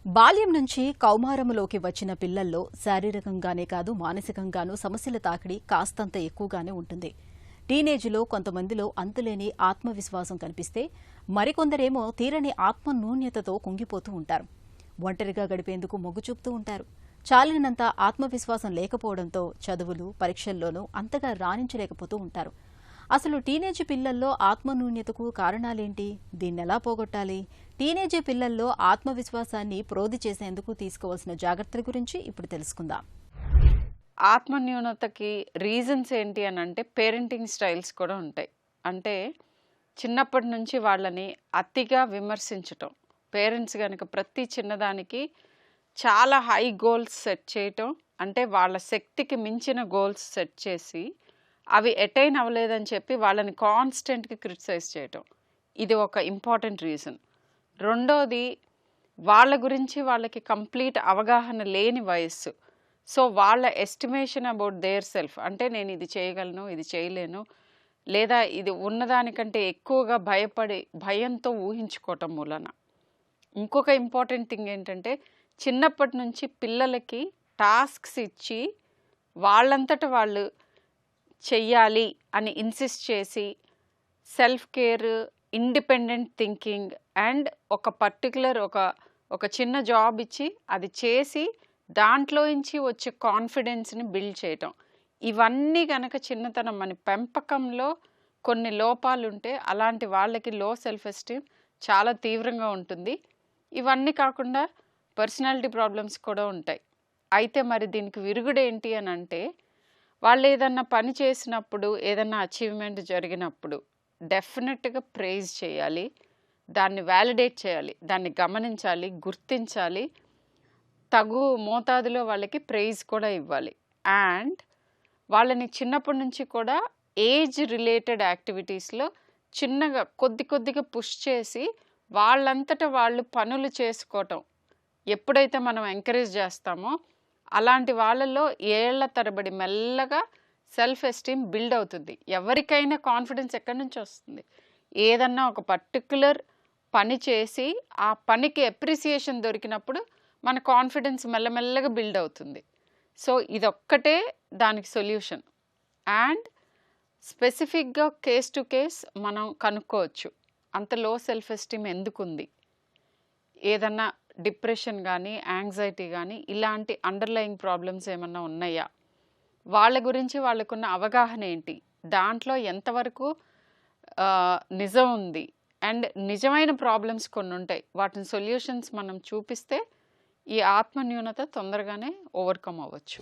బాల్యం నుంచి కౌమారములోకి వచ్చిన పిల్లల్లో శారీరకంగానే కాదు మానసికంగానూ సమస్యల తాకిడి కాస్తంత ఎక్కువగానే ఉంటుంది. టీనేజ్లో కొంతమందిలో అంతులేని ఆత్మవిశ్వాసం కనిపిస్తే మరికొందరేమో తీరని ఆత్మన్యూన్యతతో కుంగిపోతూ ఉంటారు. ఒంటరిగా గడిపేందుకు మొగ్గు చూపుతూ ఉంటారు. చాలినంత ఆత్మవిశ్వాసం లేకపోవడంతో చదువులు పరీక్షల్లోనూ అంతగా రాణించలేకపోతూ ఉంటారు. అసలు టీనేజ్ పిల్లల్లో ఆత్మన్యూన్యతకు కారణాలేంటి? దీన్నెలా పోగొట్టాలి? టీనేజ్ పిల్లల్లో ఆత్మవిశ్వాసాన్ని ప్రోది చేసేందుకు తీసుకోవాల్సిన జాగ్రత్తల గురించి ఇప్పుడు తెలుసుకుందాం. ఆత్మన్యూనతకి రీజన్స్ ఏంటి అని అంటే పేరెంటింగ్ స్టైల్స్ కూడా ఉంటాయి. అంటే చిన్నప్పటి నుంచి వాళ్ళని అతిగా విమర్శించటం. పేరెంట్స్ కనుక ప్రతి చిన్నదానికి చాలా హై గోల్స్ సెట్ చేయటం, అంటే వాళ్ళ శక్తికి మించిన గోల్స్ సెట్ చేసి అవి అటైన్ అవ్వలేదని చెప్పి వాళ్ళని కాన్స్టెంట్గా క్రిటిసైజ్ చేయటం, ఇది ఒక ఇంపార్టెంట్ రీజన్. రెండోది, వాళ్ళ గురించి వాళ్ళకి కంప్లీట్ అవగాహన లేని వయస్సు. సో వాళ్ళ ఎస్టిమేషన్ అబౌట్ దేర్ సెల్ఫ్, అంటే నేను ఇది చేయగలను, ఇది చేయలేను, లేదా ఇది ఉన్నదానికంటే ఎక్కువగా భయంతో ఊహించుకోవటం మూలన. ఇంకొక ఇంపార్టెంట్ థింగ్ ఏంటంటే, చిన్నప్పటి నుంచి పిల్లలకి టాస్క్స్ ఇచ్చి వాళ్ళంతట వాళ్ళు చెయ్యాలి అని ఇన్సిస్ట్ చేసి self care, independent thinking and ఒక పర్టికులర్ ఒక చిన్న జాబ్ ఇచ్చి అది చేసి దాంట్లోంచి వచ్చే కాన్ఫిడెన్స్ని బిల్డ్ చేయటం, ఇవన్నీ కనుక చిన్నతనం మన పెంపకంలో కొన్ని లోపాలు ఉంటే అలాంటి వాళ్ళకి లో సెల్ఫ్ ఎస్టీమ్ చాలా తీవ్రంగా ఉంటుంది. ఇవన్నీ కాకుండా పర్సనాలిటీ ప్రాబ్లమ్స్ కూడా ఉంటాయి. అయితే మరి దీనికి విరుగుడేంటి అని అంటే, వాళ్ళు ఏదన్నా పని చేసినప్పుడు, ఏదన్నా అచీవ్మెంట్ జరిగినప్పుడు డెఫినెట్గా ప్రైజ్ చేయాలి, దాన్ని వ్యాలిడేట్ చేయాలి, దాన్ని గమనించాలి, గుర్తించాలి, తగు మోతాదులో వాళ్ళకి ప్రైజ్ కూడా ఇవ్వాలి. అండ్ వాళ్ళని చిన్నప్పటి నుంచి కూడా ఏజ్ రిలేటెడ్ యాక్టివిటీస్లో చిన్నగా కొద్దిగా పుష్ చేసి వాళ్ళంతటా వాళ్ళు పనులు చేసుకోవటం ఎప్పుడైతే మనం ఎంకరేజ్ చేస్తామో అలాంటి వాళ్ళల్లో ఏళ్ల తరబడి మెల్లగా సెల్ఫ్ ఎస్టీమ్ బిల్డ్ అవుతుంది. ఎవరికైనా కాన్ఫిడెన్స్ ఎక్కడి నుంచి వస్తుంది? ఏదన్నా ఒక పర్టిక్యులర్ పని చేసి ఆ పనికి అప్రిసియేషన్ దొరికినప్పుడు మన కాన్ఫిడెన్స్ మెల్లమెల్లగా బిల్డ్ అవుతుంది. సో ఇదొక్కటే దానికి సొల్యూషన్. అండ్ స్పెసిఫిక్గా కేస్ టు కేస్ మనం కనుక్కోవచ్చు, అంత లో సెల్ఫ్ ఎస్టీమ్ ఎందుకుంది, ఏదన్నా డిప్రెషన్ కానీ యాంగ్జైటీ కానీ ఇలాంటి అండర్లయింగ్ ప్రాబ్లమ్స్ ఏమన్నా ఉన్నాయా, వాళ్ళ గురించి వాళ్ళకున్న అవగాహన ఏంటి, దాంట్లో ఎంతవరకు నిజం ఉంది, అండ్ నిజమైన ప్రాబ్లమ్స్ కొన్ని ఉంటాయి, వాటిని సొల్యూషన్స్ మనం చూపిస్తే ఈ ఆత్మన్యూనత తొందరగానే ఓవర్కమ్ అవ్వచ్చు.